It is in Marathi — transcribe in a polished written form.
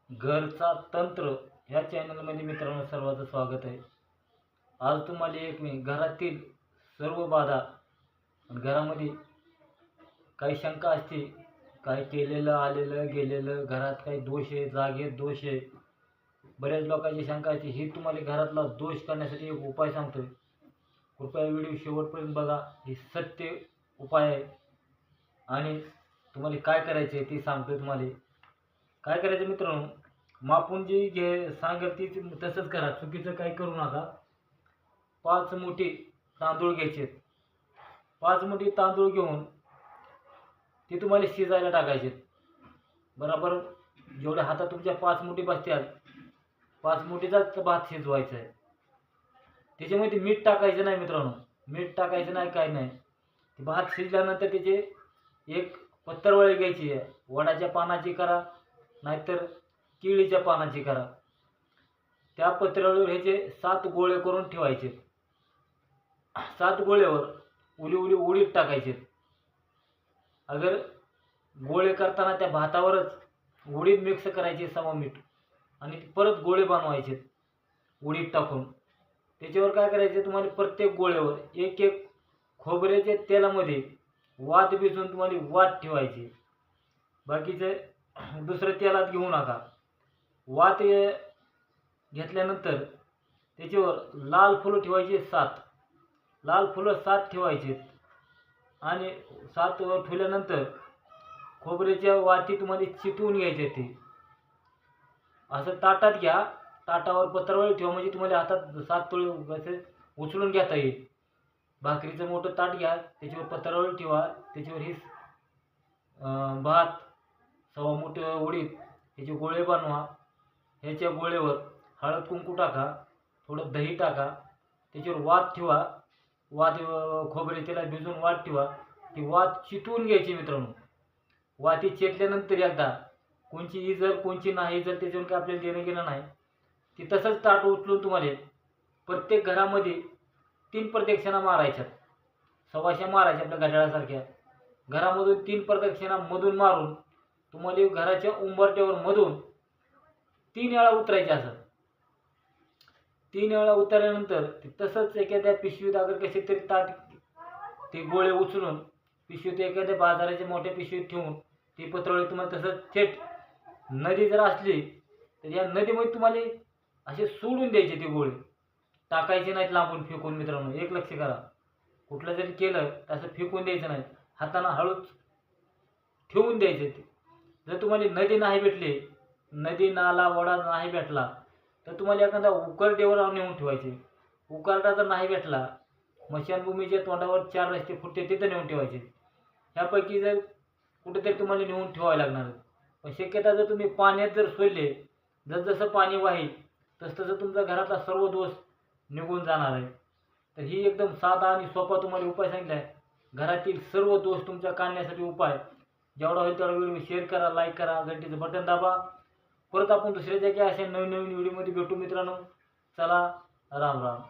घरचा तंत्र ह्या चॅनलमध्ये मित्रांनो सर्वांचं स्वागत आहे। आज तुम्हाला एक मी घरातील सर्व बाधा आणि घरामध्ये काही शंका असते, काही केलेलं आलेलं गेलेलं, घरात काही दोष आहे, जागेत दोष आहे, बऱ्याच लोकांची शंका असते। ही तुम्हाला घरातला दोष करण्यासाठी एक उपाय सांगतोय। कृपया व्हिडिओ शेवटपर्यंत बघा, ही सत्य उपाय आहे आणि तुम्हाला काय करायचे ते सांगतोय। तुम्हाला काय करायचं मित्रांनो, मापून जी घे सांगेल ती तसंच करा, चुकीचं काही करू नका। 5 मुठी तांदूळ घ्यायचे। 5 मुठी तांदूळ घेऊन ते तुम्हाला शिजायला टाकायचे। बरोबर जेवढ्या हातात तुमच्या 5 मुठी बसतील 5 मुठीचाच भात शिजवायचा आहे। त्याच्यामध्ये मीठ टाकायचं नाही मित्रांनो, मीठ टाकायचं नाही, काय नाही। ते भात शिजल्यानंतर त्याचे एक पत्तरवळी घ्यायची आहे, वडाच्या पानाची करा नाहीतर केळीच्या पानाची करा। त्या पत्र्यावर ह्याचे 7 गोळे करून ठेवायचे। 7 गोळ्यावर उली उडीद टाकायचे। अगर गोळे करताना त्या भातावरच उडीद मिक्स करायचे मीठ आणि परत गोळे बनवायचे उडीद टाकून। त्याच्यावर काय करायचे, तुम्हाला प्रत्येक गोळ्यावर एक एक खोबऱ्याच्या तेलामध्ये वात भिजवून तुम्हाला वात ठेवायची। बाकीचे दुसऱ्या तेलात घेऊ नका। वात घेतल्यानंतर त्याच्यावर लाल फुलं ठेवायचे 7, लाल फुलं 7 ठेवायचे आणि 7 ठेवल्यानंतर खोबऱ्याच्या वाती तुम्हाला चितवून घ्यायचे। ते असं ताटात घ्या, ताटावर पत्रावळी ठेवा, म्हणजे तुम्हाला हातात 7 तोळे असे उचलून घेता येईल। भाकरीचं मोठं ताट घ्या, त्याच्यावर पत्रावळी ठेवा, त्याच्यावर ही भात 1.25 मुठ उडीद ह्याचे गोळे बनवा। ह्याच्या गोळेवर हळद कुंकू टाका, थोडं दही टाका, त्याच्यावर वात ठेवा। वात खोबरे तेलात भिजवून वात ठेवा। ती वात चितवून घ्यायची मित्रांनो। वाती चेतल्यानंतर एकदा कोणची इजल कोणची नाही इजल त्याच्यावर काय आपल्याला देणं घेणं नाही। ती तसंच ताट उचलून तुम्हाला प्रत्येक घरामध्ये 3 प्रदक्षिणा मारायच्या, सव्वाशा मारायच्या आपल्या घड्याळासारख्या। घरामधून 3 प्रदक्षिणा मधून मारून तुम्हाला घराच्या उंबरठ्यावर मधून 3 वेळा उतरायचे। असं 3 वेळा उतरल्यानंतर तसंच एखाद्या पिशवीत अगर कसे तरी ताट ते गोळे उचलून पिशवीत एखाद्या बाजाराच्या मोठ्या पिशवीत ठेवून ती पत्रावळी तुम्हाला तसंच थेट नदी जर असली तर या नदीमध्ये तुम्हाला असे सोडून द्यायचे। ते गोळे टाकायचे नाहीत लांबून फेकून मित्रांनो, एक लक्ष करा। कुठलं जरी केलं तसं फेकून द्यायचं नाही, हाताने हळूच ठेवून द्यायचे। ते जर तुम्हाला नदी नाही भेटली, नदी नाला वडा नाही भेटला तर तुम्हाला एखादा उकरड्यावर नेऊन ठेवायचे। उकरडा जर नाही भेटला, स्मशानभूमीच्या तोंडावर 4 रस्ते फुटते तिथं नेऊन ठेवायचे। ह्यापैकी जर कुठेतरी तुम्हाला नेऊन ठेवावं लागणार। पण शक्यता जर तुम्ही पाण्यात जर सोडले, जसजसं पाणी वाहील तसतसं तुमच्या घरातला सर्व दोष निघून जाणार आहे। तर ही एकदम साधा आणि सोपा तुम्हाला उपाय सांगितला आहे। घरातील सर्व दोष तुमच्या काढण्यासाठी उपाय। जेवढा होईल तेवढा व्हिडिओ शेअर करा, लाईक करा, घंटीचं बटन दाबा। परत आपण दुसऱ्या जागी अशा नवीन व्हिडिओमध्ये भेटू मित्रांनो। चला, राम राम।